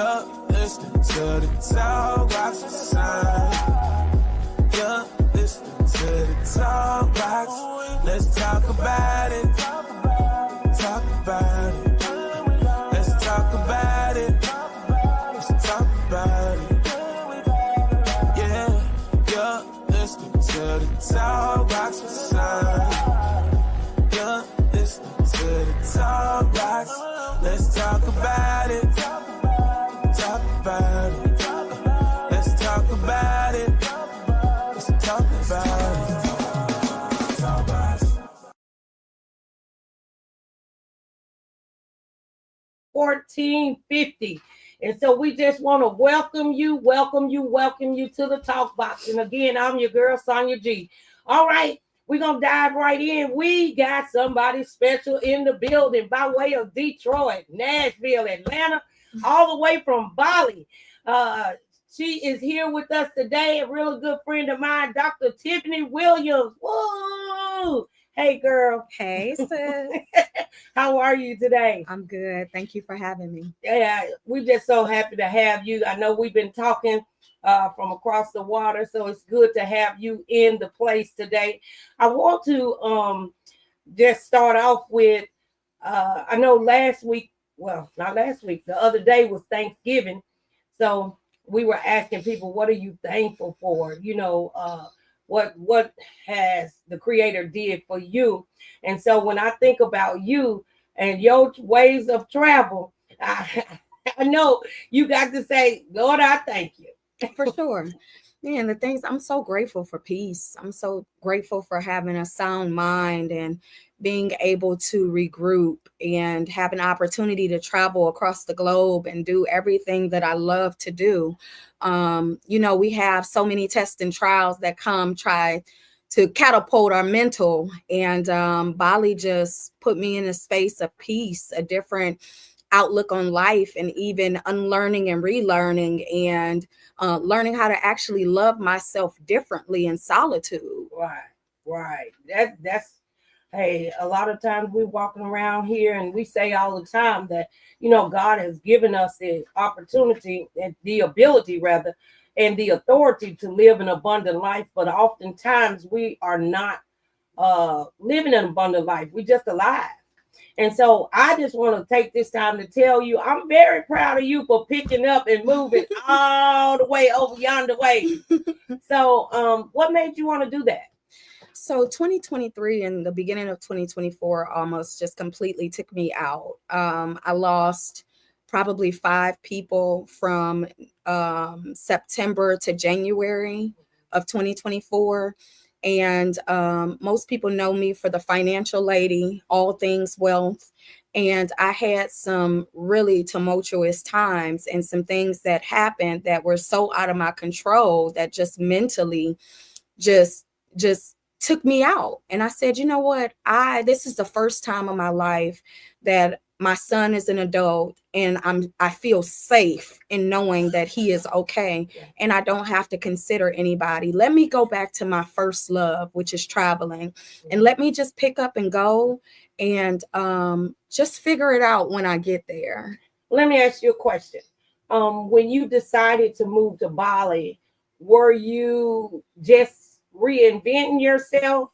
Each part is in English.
You're listening to the TalkBox Announcement. You're listening to the TalkBox. Let's talk about it. Talk about it. Let's talk about it. Let's talk about it. Yeah, you're listening to the TalkBox Announcement. You're listening to the TalkBox. Let's talk about it. Talk about it. Let's talk about it. Let's talk about it. 1450. And so we just want to welcome you to the Talk Box. And again, I'm your girl, Sonia G. All right, we're going to dive right in. We got somebody special in the building by way of Detroit, Nashville, Atlanta, all the way from Bali. She is here with us today, a really good friend of mine, Dr. Tiffaney Williams. Woo! Hey, girl. Hey, sis. How are you today? I'm good. Thank you for having me. Yeah, we're just so happy to have you. I know we've been talking from across the water, so it's good to have you in the place today. I want to just start off with, I know last week, well, not last week, the other day was Thanksgiving. So we were asking people, what are you thankful for? You know, what has the Creator did for you? And so when I think about you and your ways of travel, I know you got to say, Lord, I thank you. For sure. Man, the things, I'm so grateful for peace. I'm so grateful for having a sound mind and being able to regroup and have an opportunity to travel across the globe and do everything that I love to do. You know, we have so many tests and trials that try to catapult our mental, and Bali just put me in a space of peace, a different outlook on life, and even unlearning and relearning and learning how to actually love myself differently in solitude. Right. That's hey, a lot of times we're walking around here and we say all the time that, you know, God has given us the opportunity and the ability rather, and the authority to live an abundant life. But oftentimes we are not living an abundant life. We're just alive. And so I just want to take this time to tell you, I'm very proud of you for picking up and moving all the way over yonder way. So what made you want to do that? So 2023 and the beginning of 2024 almost just completely took me out. I lost probably 5 people from September to January of 2024. And most people know me for the financial lady, all things wealth. And I had some really tumultuous times and some things that happened that were so out of my control that just mentally just took me out. And I said, you know what? This is the first time in my life that my son is an adult and I feel safe in knowing that he is okay. And I don't have to consider anybody. Let me go back to my first love, which is traveling. And let me just pick up and go and just figure it out when I get there. Let me ask you a question. When you decided to move to Bali, were you just reinventing yourself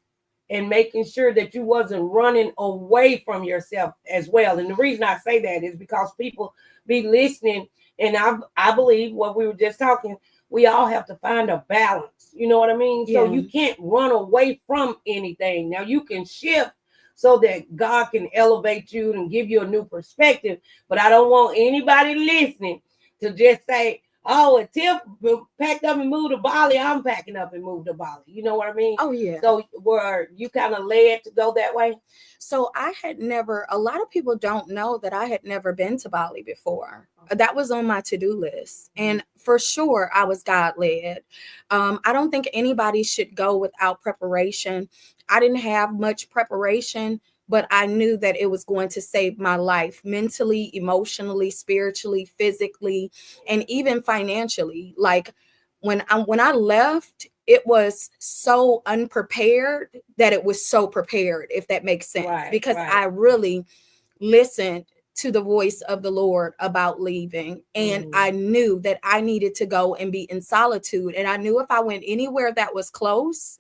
and making sure that you wasn't running away from yourself as well? And the reason I say that is because people be listening, and I believe what we were just talking, we all have to find a balance. You know what I mean? Yeah. So you can't run away from anything. Now you can shift so that God can elevate you and give you a new perspective. But I don't want anybody listening to just say, oh, if Tiff packed up and moved to Bali, I'm packing up and moved to Bali. You know what I mean? Oh, yeah. So were you kind of led to go that way? So a lot of people don't know that I had never been to Bali before. That was on my to-do list. And for sure, I was God-led. I don't think anybody should go without preparation. I didn't have much preparation, but I knew that it was going to save my life mentally, emotionally, spiritually, physically, and even financially. Like when I left, it was so unprepared that it was so prepared, if that makes sense. Right, because right. I really listened to the voice of the Lord about leaving. And I knew that I needed to go and be in solitude. And I knew if I went anywhere that was close,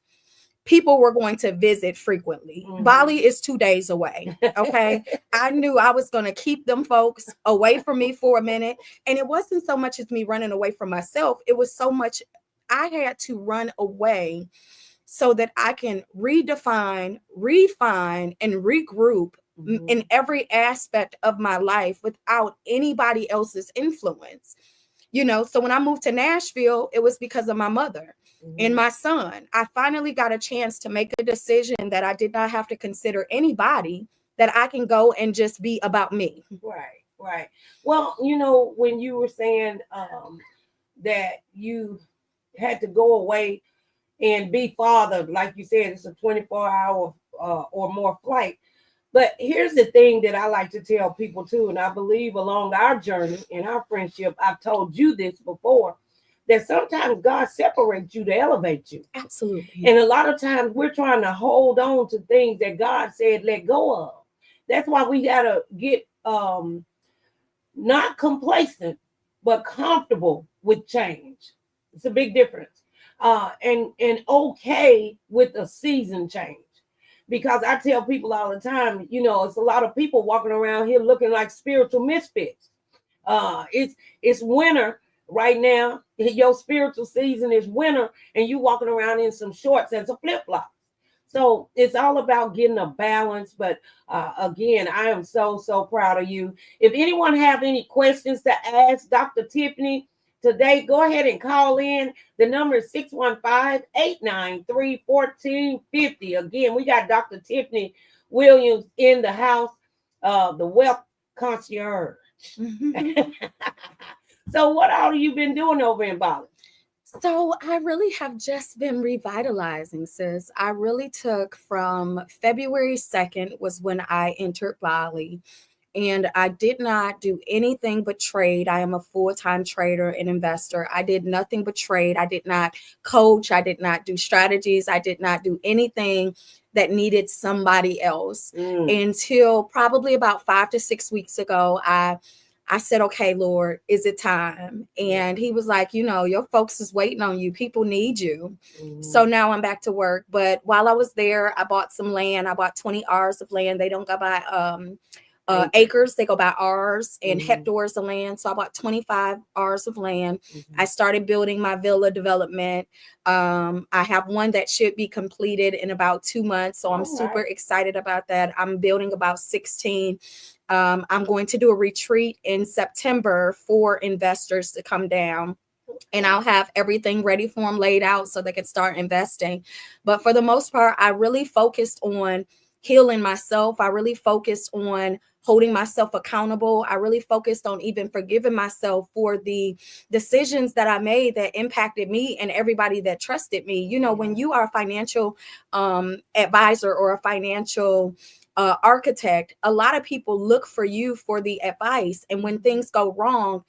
people were going to visit frequently. Bali is 2 days away. Okay. I knew I was going to keep them folks away from me for a minute. And it wasn't so much as me running away from myself. It was so much I had to run away so that I can redefine, refine, and regroup in every aspect of my life without anybody else's influence. You know, so when I moved to Nashville, it was because of my mother and my son. I finally got a chance to make a decision that I did not have to consider anybody, that I can go and just be about me. Right, right. Well, you know, when you were saying that you had to go away and be fathered, like you said, it's a 24-hour or more flight. But here's the thing that I like to tell people too, and I believe along our journey and our friendship, I've told you this before, that sometimes God separates you to elevate you. Absolutely. And a lot of times we're trying to hold on to things that God said let go of. That's why we got to get not complacent, but comfortable with change. It's a big difference. And okay with a season change. Because I tell people all the time, you know, it's a lot of people walking around here looking like spiritual misfits. It's winter right now. Your spiritual season is winter, and you walking around in some shorts and some flip-flops. So it's all about getting a balance. But again, I am so proud of you. If anyone have any questions to ask Dr. Tiffaney today, go ahead and call in. The number is 615-893-1450. Again, we got Dr. Tiffaney Williams in the house, the wealth concierge. So what all have you been doing over in Bali? So I really have just been revitalizing, sis. I really took from February 2nd was when I entered Bali. And I did not do anything but trade. I am a full-time trader and investor. I did nothing but trade. I did not coach. I did not do strategies. I did not do anything that needed somebody else until probably about 5 to 6 weeks ago. I said, okay, Lord, is it time? And he was like, you know, your folks is waiting on you. People need you. So now I'm back to work. But while I was there, I bought some land. I bought 20 acres of land. They don't go by acres, they go by R's and hectares of land. So I bought 25 R's of land. I started building my villa development. I have one that should be completed in about 2 months. So I'm super excited about that. I'm building about 16. I'm going to do a retreat in September for investors to come down. And I'll have everything ready for them, laid out so they can start investing. But for the most part, I really focused on healing myself. I really focused on holding myself accountable. I really focused on even forgiving myself for the decisions that I made that impacted me and everybody that trusted me. You know, when you are a financial advisor or a financial architect, a lot of people look for you for the advice. And when things go wrong,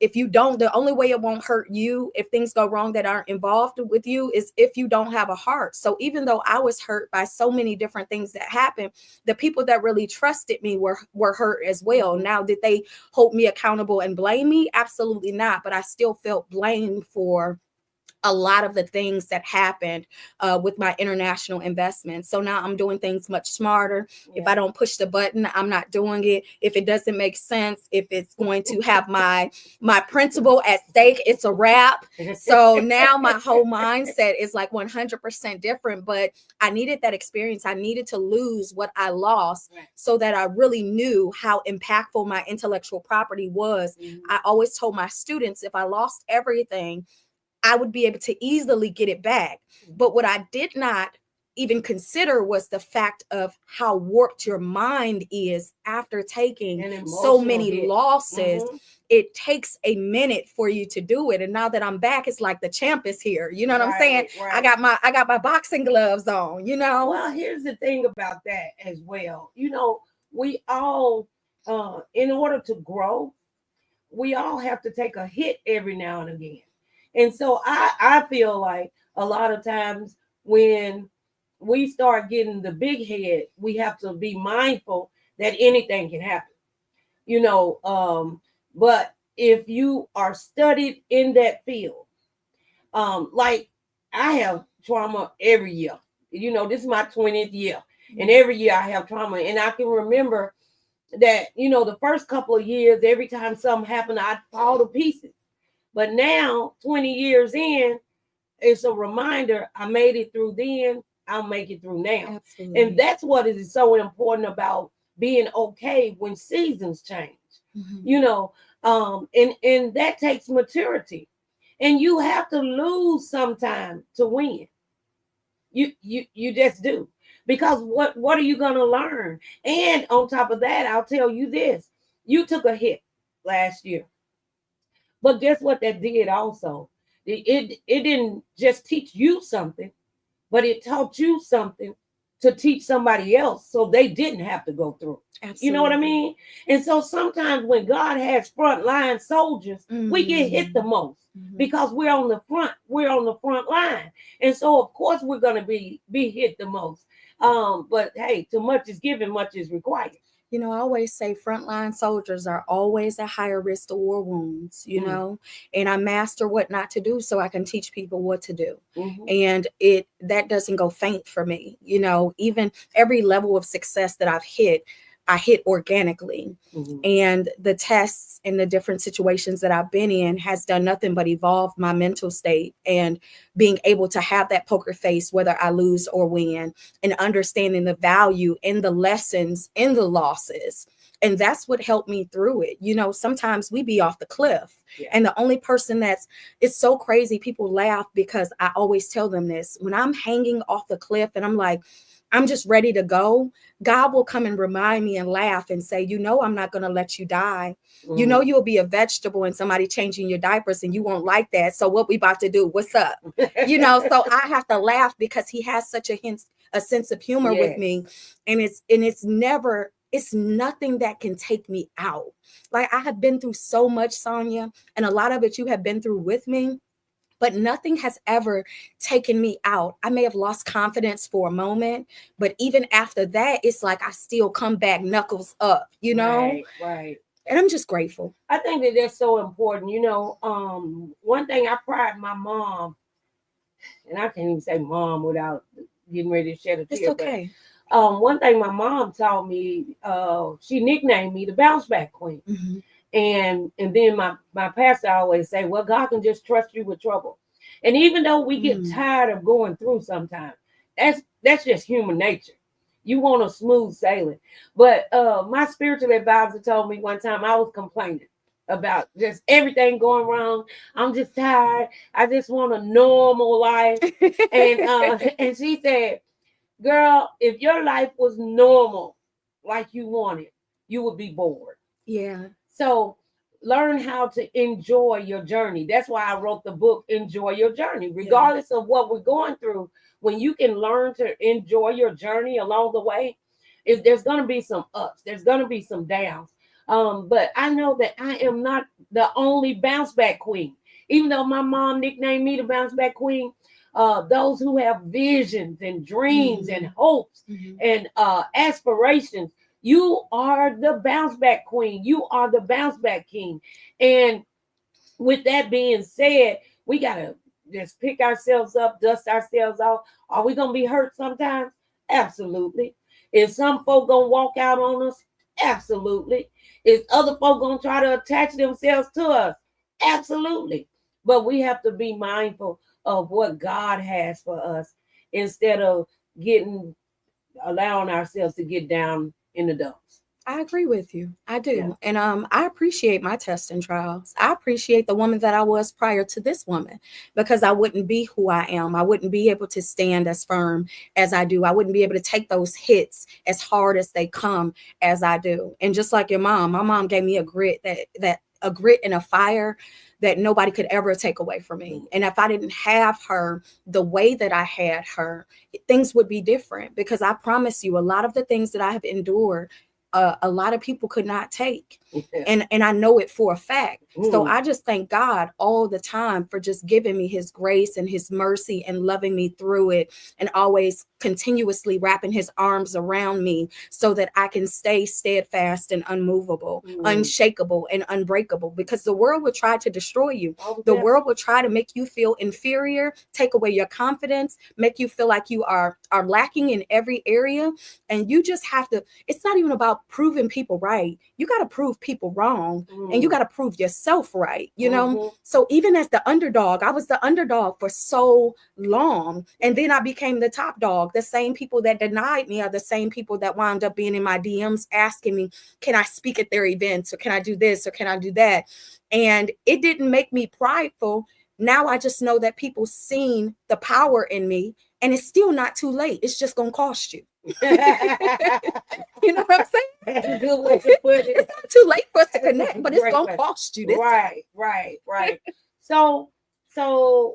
if you don't, the only way it won't hurt you if things go wrong that aren't involved with you is if you don't have a heart. So even though I was hurt by so many different things that happened, the people that really trusted me were hurt as well. Now, did they hold me accountable and blame me? Absolutely not. But I still felt blamed for a lot of the things that happened with my international investments. So now I'm doing things much smarter. If I don't push the button, I'm not doing it. If it doesn't make sense, if it's going to have my principal at stake, it's a wrap. So now my whole mindset is like 100% different, but I needed that experience. I needed to lose what I lost so that I really knew how impactful my intellectual property was. I always told my students, if I lost everything, I would be able to easily get it back. But what I did not even consider was the fact of how warped your mind is after taking so many losses. It takes a minute for you to do it. And now that I'm back, it's like the champ is here. You know what I'm saying? I got my boxing gloves on, you know? Well, here's the thing about that as well. You know, we all, in order to grow, we all have to take a hit every now and again. And so I feel like a lot of times when we start getting the big head, we have to be mindful that anything can happen. But if you are studied in that field, like I have trauma every year. This is my 20th year. And every year I have trauma. And I can remember that, the first couple of years, every time something happened, I'd fall to pieces. But now, 20 years in, it's a reminder I made it through then, I'll make it through now. Absolutely. And that's what is so important about being okay when seasons change. And that takes maturity. And you have to lose sometime to win. You just do. Because what are you going to learn? And on top of that, I'll tell you this. You took a hit last year. But guess what that did also? It didn't just teach you something, but it taught you something to teach somebody else so they didn't have to go through. Absolutely. You know what I mean? And so sometimes when God has frontline soldiers, we get hit the most because we're on the front line. And so of course we're going to be hit the most. But hey, too much is given, much is required. I always say frontline soldiers are always at higher risk of war wounds, and I master what not to do so I can teach people what to do. And that doesn't go faint for me. Even every level of success that I hit organically. And the tests and the different situations that I've been in has done nothing but evolve my mental state and being able to have that poker face, whether I lose or win, and understanding the value in the lessons in the losses. And that's what helped me through it. Sometimes we be off the cliff. Yeah. And the only person it's so crazy. People laugh because I always tell them this. When I'm hanging off the cliff and I'm like, I'm just ready to go, God will come and remind me and laugh and say, I'm not going to let you die. You'll be a vegetable and somebody changing your diapers and you won't like that. So what we about to do? What's up? So I have to laugh because he has such a sense of humor with me. And it's nothing that can take me out. Like I have been through so much, Sonia, and a lot of it you have been through with me. But nothing has ever taken me out. I may have lost confidence for a moment, but even after that, it's like I still come back knuckles up, Right. And I'm just grateful. I think that that's so important. One thing I pride my mom, and I can't even say mom without getting ready to shed a tear. It's okay. But, one thing my mom taught me, she nicknamed me the bounce back queen. And then my pastor always say, well, God can just trust you with trouble. And even though we get tired of going through sometimes, that's just human nature. You want a smooth sailing. But my spiritual advisor told me one time I was complaining about just everything going wrong. I'm just tired. I just want a normal life. And she said, girl, if your life was normal like you wanted, you would be bored. Yeah. So learn how to enjoy your journey. That's why I wrote the book, Enjoy Your Journey. Regardless of what we're going through, when you can learn to enjoy your journey along the way, there's going to be some ups, there's going to be some downs. But I know that I am not the only bounce back queen. Even though my mom nicknamed me the bounce back queen, those who have visions and dreams and hopes and aspirations, you are the bounce back queen. You are the bounce back king. And with that being said, we got to just pick ourselves up, dust ourselves off. Are we going to be hurt sometimes? Absolutely. Is some folk going to walk out on us? Absolutely. Is other folk going to try to attach themselves to us? Absolutely. But we have to be mindful of what God has for us instead of allowing ourselves to get down in the dumps. I agree with you. I do. Yeah. And I appreciate my tests and trials. I appreciate the woman that I was prior to this woman, because I wouldn't be who I am. I wouldn't be able to stand as firm as I do. I wouldn't be able to take those hits as hard as they come as I do. And just like your mom, my mom gave me a grit a grit and a fire that nobody could ever take away from me. And if I didn't have her the way that I had her, things would be different, because I promise you, a lot of the things that I have endured a lot of people could not take. And I know it for a fact. So I just thank God all the time for just giving me his grace and his mercy and loving me through it, and always continuously wrapping his arms around me so that I can stay steadfast and unmovable, unshakable and unbreakable, because the world will try to destroy you. The world will try to make you feel inferior, take away your confidence, make you feel like you are lacking in every area. And you just have to, it's not even about proving people right. You got to prove people wrong, and you got to prove yourself right, you know? So even as the underdog, I was the underdog for so long, and then I became the top dog. The same people that denied me are the same people that wound up being in my DMs asking me, can I speak at their events, or can I do this, or can I do that? And it didn't make me prideful. Now I just know that people seen the power in me, and it's still not too late. It's just gonna cost you. You know what I'm saying? That's a good way to put it. It's not too late for us to connect, but it's gonna cost you this time. Right. So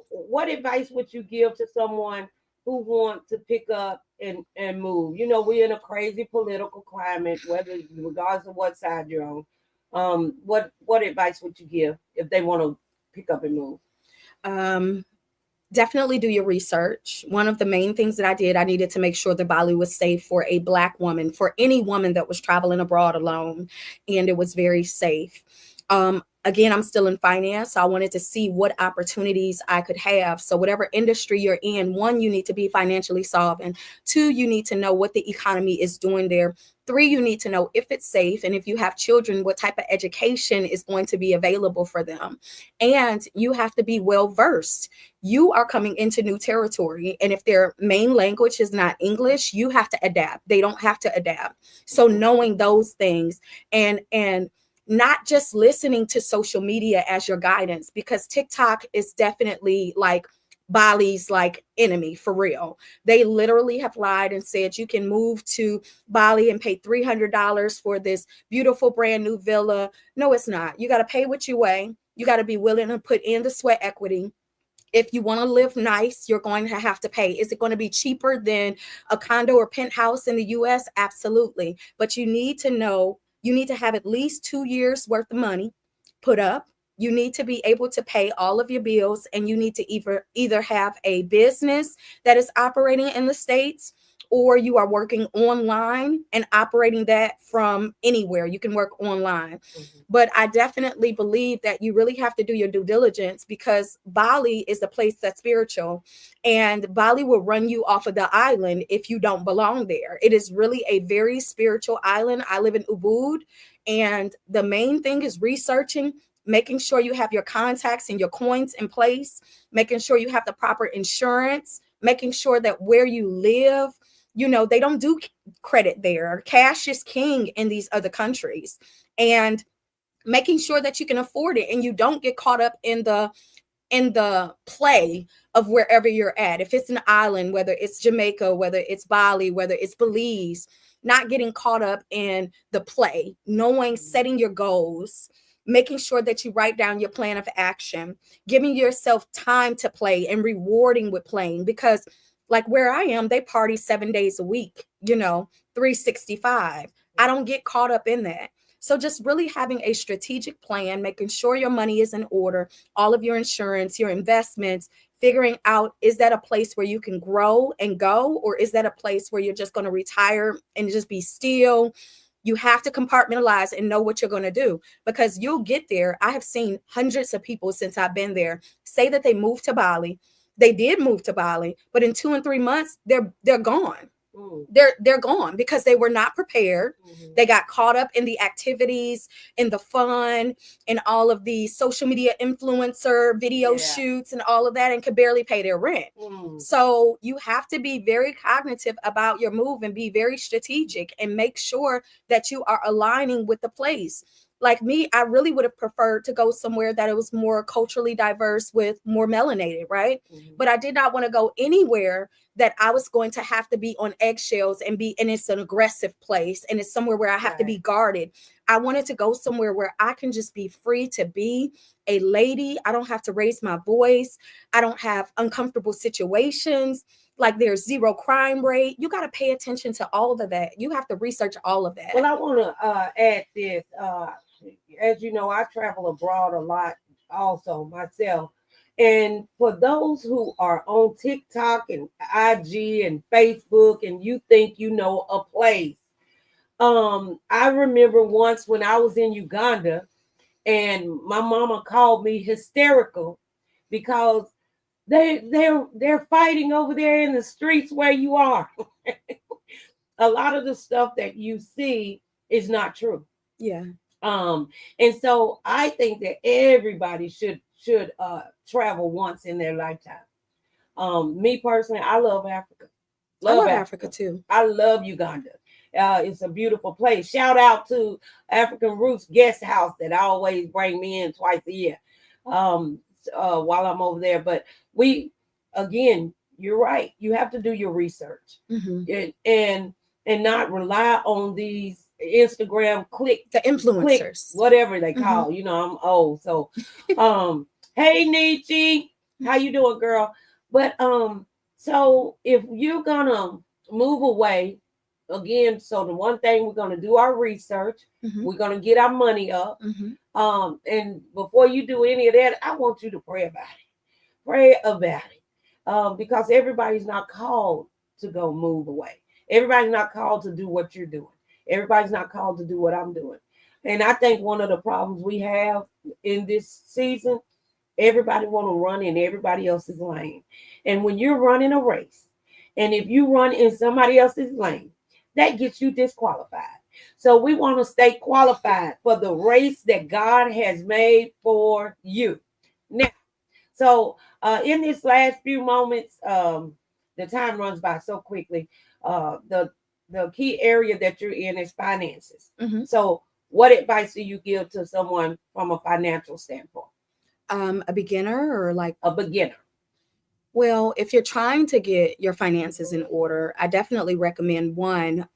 what advice would you give to someone who wants to pick up and move? You know, we're in a crazy political climate, whether regardless of what side you're on. What advice would you give if they want to pick up and move? Definitely do your research. One of the main things that I did, I needed to make sure that Bali was safe for a Black woman, for any woman that was traveling abroad alone, and it was very safe. Again, I'm still in finance, so I wanted to see what opportunities I could have. So whatever industry you're in, one, you need to be financially solvent. Two, you need to know what the economy is doing there. Three, you need to know if it's safe, and if you have children, what type of education is going to be available for them. And you have to be well versed. You are coming into new territory, and if their main language is not English, you have to adapt. They don't have to adapt. So knowing those things, and not just listening to social media as your guidance, because TikTok is definitely like Bali's like enemy for real. They literally have lied and said you can move to Bali and pay $300 for this beautiful brand new villa. No, it's not. You got to pay what you weigh. You got to be willing to put in the sweat equity. If you want to live nice, you're going to have to pay. Is it going to be cheaper than a condo or penthouse in the US? Absolutely. But you need to know, you need to have at least 2 years worth of money put up. You need to be able to pay all of your bills, and you need to either have a business that is operating in the States, or you are working online and operating that from anywhere. You can work online. But I definitely believe that you really have to do your due diligence, because Bali is a place that's spiritual, and Bali will run you off of the island if you don't belong there. It is really a very spiritual island. I live in Ubud, and the main thing is researching, making sure you have your contacts and your coins in place, making sure you have the proper insurance, making sure that where you live, you know, they don't do credit there. Cash is king in these other countries, and making sure that you can afford it and you don't get caught up in the play of wherever you're at. If it's an island, whether it's Jamaica, whether it's Bali, whether it's Belize, not getting caught up in the play, knowing, setting your goals, making sure that you write down your plan of action, giving yourself time to play and rewarding with playing, because like where I am, they party 7 days a week, you know, 365. I don't get caught up in that. So just really having a strategic plan, making sure your money is in order, all of your insurance, your investments, figuring out, is that a place where you can grow and go, or is that a place where you're just going to retire and just be still? You have to compartmentalize and know what you're going to do, because you'll get there. I have seen hundreds of people since I've been there say that they moved to Bali. They did move to Bali, but in 2 and 3 months, they're gone. They're gone because they were not prepared. They got caught up in the activities, in the fun, in all of the social media influencer video shoots and all of that, and could barely pay their rent. So you have to be very cognitive about your move and be very strategic and make sure that you are aligning with the place. Like me, I really would have preferred to go somewhere that it was more culturally diverse with more melanated, right? But I did not want to go anywhere that I was going to have to be on eggshells and it's an aggressive place, and it's somewhere where I have to be guarded. I wanted to go somewhere where I can just be free to be a lady. I don't have to raise my voice. I don't have uncomfortable situations. like there's zero crime rate. You got to pay attention to all of that. You have to research all of that. Well, I want to add this. As you know, I travel abroad a lot also myself. And for those who are on TikTok and IG and Facebook and you think you know a place, I remember once when I was in Uganda and my mama called me hysterical because they're fighting over there in the streets where you are. A lot of the stuff that you see is not true. Yeah. And so I think that everybody should travel once in their lifetime. Me personally, I love Africa. I love Africa too. I love Uganda. It's a beautiful place. Shout out to African Roots Guest House that always bring me in twice a year while I'm over there. But again, you're right. You have to do your research and not rely on these Instagram the influencers, whatever they call. You know, I'm old, so hey Nietzsche, how you doing, girl? But so if you're gonna move away again, so the one thing we're gonna do our research, we're gonna get our money up. And before you do any of that, I want you to pray about it. Pray about it. Because everybody's not called to go move away. Everybody's not called to do what you're doing. Everybody's not called to do what I'm doing. And I think one of the problems we have in this season, everybody want to run in everybody else's lane. And when you're running a race, and if you run in somebody else's lane, that gets you disqualified. So we want to stay qualified for the race that God has made for you. Now, so in this last few moments, the time runs by so quickly. The key area that you're in is finances. So what advice do you give to someone from a financial standpoint? A beginner or like a beginner? Well, if you're trying to get your finances in order, I definitely recommend one,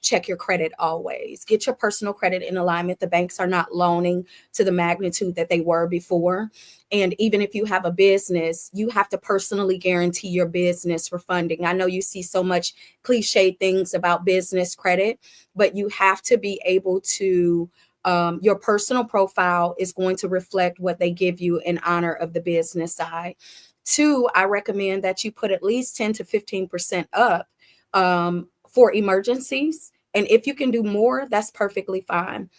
check your credit always. Get your personal credit in alignment. The banks are not loaning to the magnitude that they were before. And even if you have a business, you have to personally guarantee your business for funding. I know you see so much cliche things about business credit, but you have to be able to your personal profile is going to reflect what they give you in honor of the business side. 2, I recommend that you put at least 10 to 15% up for emergencies. And if you can do more, that's perfectly fine.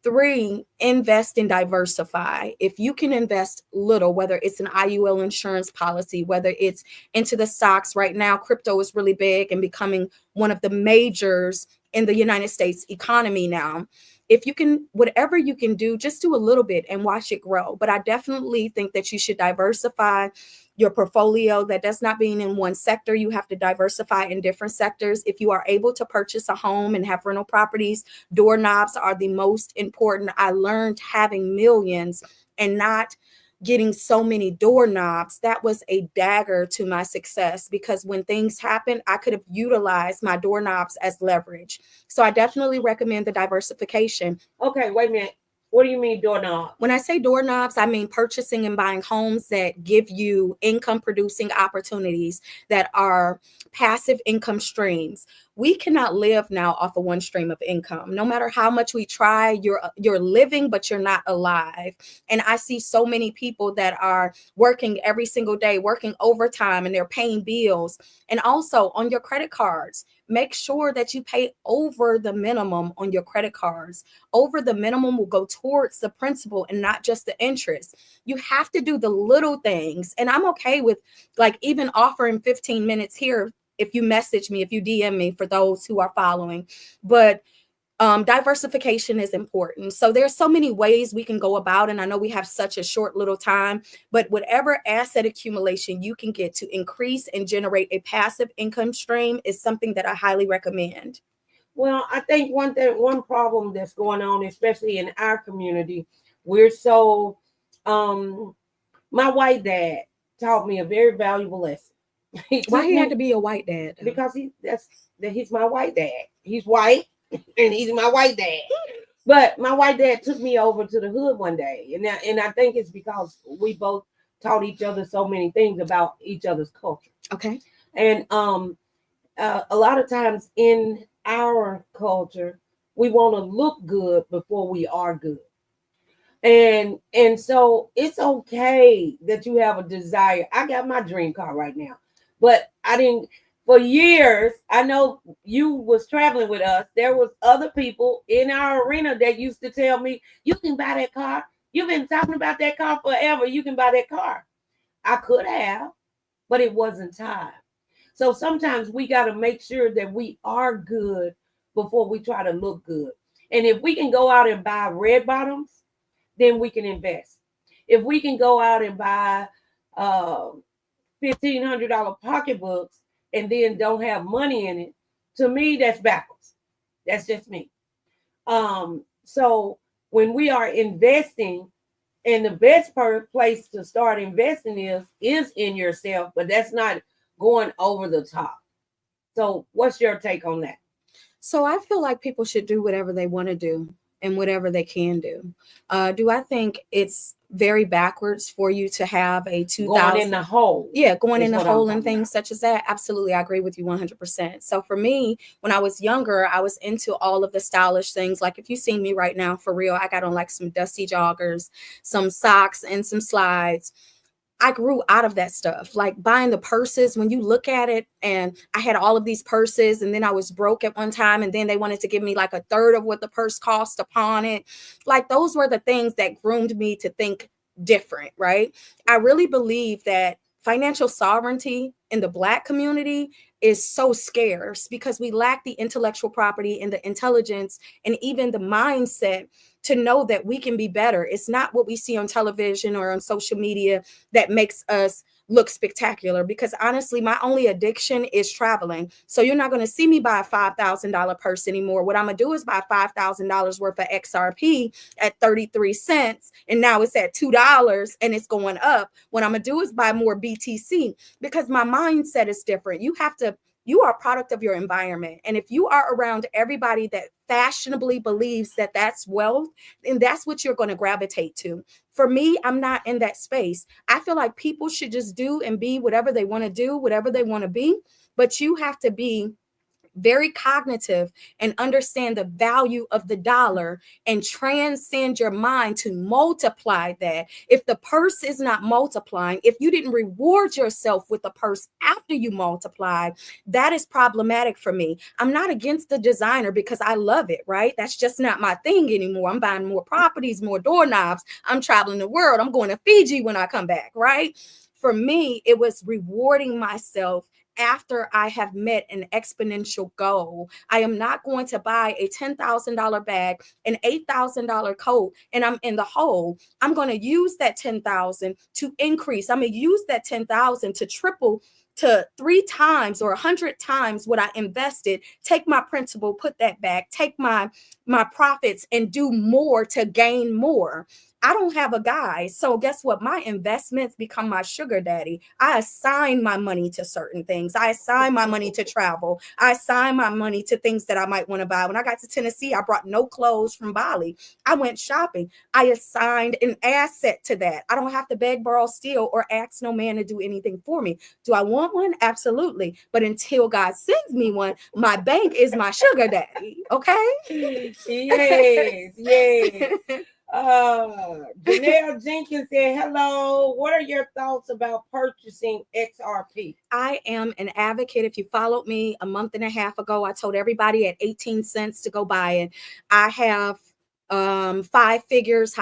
3, invest and diversify. If you can invest little, whether it's an IUL insurance policy, whether it's into the stocks right now, crypto is really big and becoming one of the majors in the United States economy now. If you can, whatever you can do, just do a little bit and watch it grow. But I definitely think that you should diversify your portfolio. That does not mean in one sector. You have to diversify in different sectors. If you are able to purchase a home and have rental properties, doorknobs are the most important. I learned having millions and not getting so many doorknobs. That was a dagger to my success, because when things happen, I could have utilized my doorknobs as leverage. So I definitely recommend the diversification. Okay, wait a minute. What do you mean doorknobs? When I say doorknobs, I mean purchasing and buying homes that give you income producing opportunities that are passive income streams. We cannot live now off of one stream of income. No matter how much we try, you're living, but you're not alive. And I see so many people that are working every single day, working overtime, and they're paying bills. And also on your credit cards, make sure that you pay over the minimum on your credit cards. Over the minimum will go towards the principal and not just the interest. You have to do the little things. And I'm okay with like even offering 15 minutes here if you message me, if you DM me, for those who are following. But diversification is important. So there's so many ways we can go about, and I know we have such a short little time, but whatever asset accumulation you can get to increase and generate a passive income stream is something that I highly recommend. Well, I think one problem that's going on, especially in our community, we're so, my white dad taught me a very valuable lesson. Why he had to be a white dad? Because he's my white dad. He's white and he's my white dad. But my white dad took me over to the hood one day. And I think it's because we both taught each other so many things about each other's culture. Okay. And a lot of times in our culture, we want to look good before we are good. And so it's okay that you have a desire. I got my dream car right now, but I didn't for years. I know you was traveling with us. There was other people in our arena that used to tell me, you can buy that car. You've been talking about that car forever. You can buy that car. I could have, but it wasn't time. So sometimes we got to make sure that we are good before we try to look good. And if we can go out and buy red bottoms, then we can invest. If we can go out and buy uh, $1,500 pocketbooks and then don't have money in it, to me, that's backwards. That's just me. So when we are investing, and the best place to start investing is in yourself, but that's not going over the top. So what's your take on that? So I feel like people should do whatever they want to do and whatever they can do. Do I think it's very backwards for you to have a 2000 going in the hole? Yeah, going in the hole and things such as that. Absolutely, I agree with you 100%. So for me, when I was younger, I was into all of the stylish things. Like if you see me right now, for real, I got on like some dusty joggers, some socks, and some slides. I grew out of that stuff, like buying the purses. When you look at it, and I had all of these purses, and then I was broke at one time, and then they wanted to give me like a third of what the purse cost upon it. Like those were the things that groomed me to think different, right? I really believe that financial sovereignty in the Black community is so scarce because we lack the intellectual property and the intelligence and even the mindset to know that we can be better. It's not what we see on television or on social media that makes us look spectacular, because honestly, my only addiction is traveling. So you're not going to see me buy a $5,000 purse anymore. What I'm going to do is buy $5,000 worth of XRP at 33 cents. And now it's at $2 and it's going up. What I'm going to do is buy more BTC because my mindset is different. You are a product of your environment. And if you are around everybody that fashionably believes that that's wealth, then that's what you're going to gravitate to. For me, I'm not in that space. I feel like people should just do and be whatever they want to do, whatever they want to be. But you have to be very cognitive and understand the value of the dollar and transcend your mind to multiply that. If the purse is not multiplying, if you didn't reward yourself with the purse after you multiply, that is problematic for me. I'm not against the designer because I love it, right? That's just not my thing anymore. I'm buying more properties, more doorknobs. I'm traveling the world. I'm going to Fiji when I come back, right? For me, it was rewarding myself after I have met an exponential goal. I am not going to buy a $10,000 bag, an $8,000 coat, and I'm in the hole. I'm going to use that $10,000 to increase. I'm going to use that $10,000 to triple to 3 times or 100 times what I invested. Take my principal, put that back, take my profits and do more to gain more. I don't have a guy. So guess what? My investments become my sugar daddy. I assign my money to certain things. I assign my money to travel. I assign my money to things that I might want to buy. When I got to Tennessee, I brought no clothes from Bali. I went shopping. I assigned an asset to that. I don't have to beg, borrow, steal, or ask no man to do anything for me. Do I want one? Absolutely. But until God sends me one, my bank is my sugar daddy. Okay? Yes, yes. Janelle Jenkins said, hello. What are your thoughts about purchasing XRP? I am an advocate. If you followed me a month and a half ago, I told everybody at 18 cents to go buy it. I have high five figures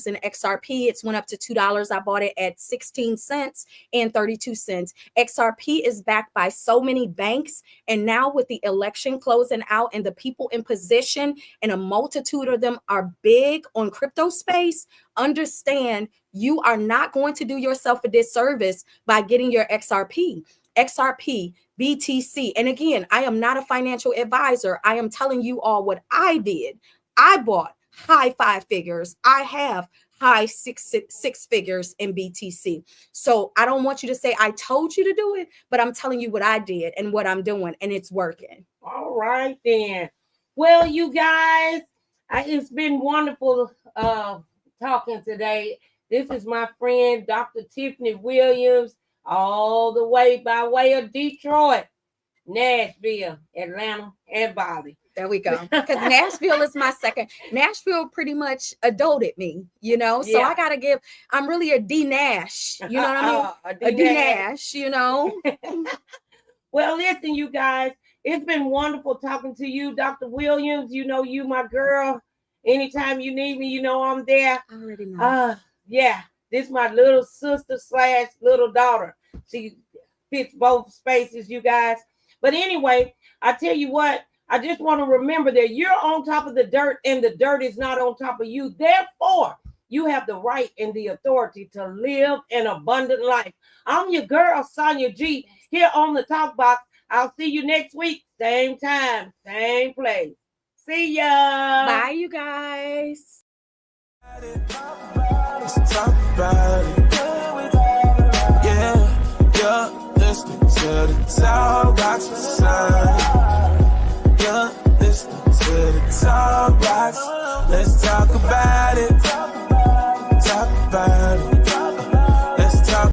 in XRP. It's went up to $2. I bought it at 16 cents and 32 cents. XRP is backed by so many banks. And now with the election closing out and the people in position, and a multitude of them are big on crypto space, understand you are not going to do yourself a disservice by getting your XRP, BTC. And again, I am not a financial advisor. I am telling you all what I did. I bought high 5 figures. I have high six figures in BTC. So I don't want you to say I told you to do it, but I'm telling you what I did and what I'm doing, and it's working. All right, then. Well, you guys, it's been wonderful talking today. This is my friend, Dr. Tiffaney Williams. all the way by way of Detroit, Nashville, Atlanta, and Bali. There we go. Because Nashville is my second. Nashville pretty much adopted me, you know. So I gotta give. I'm really a D Nash. You know what I mean? A D Nash. You know. Well, listen, you guys. It's been wonderful talking to you, Dr. Williams. You know, you my girl. Anytime you need me, you know I'm there. I already know. Yeah. This is my little sister / little daughter. She fits both spaces, you guys. But anyway, I tell you what. I just want to remember that you're on top of the dirt and the dirt is not on top of you. Therefore, you have the right and the authority to live an abundant life. I'm your girl, Sonia G, here on the Talk Box. I'll see you next week. Same time, same place. See ya. Bye, you guys. Let's talk about it. Yeah, listening to the Talk Box Announcement. You're listening to the TalkBox. Let's talk about it.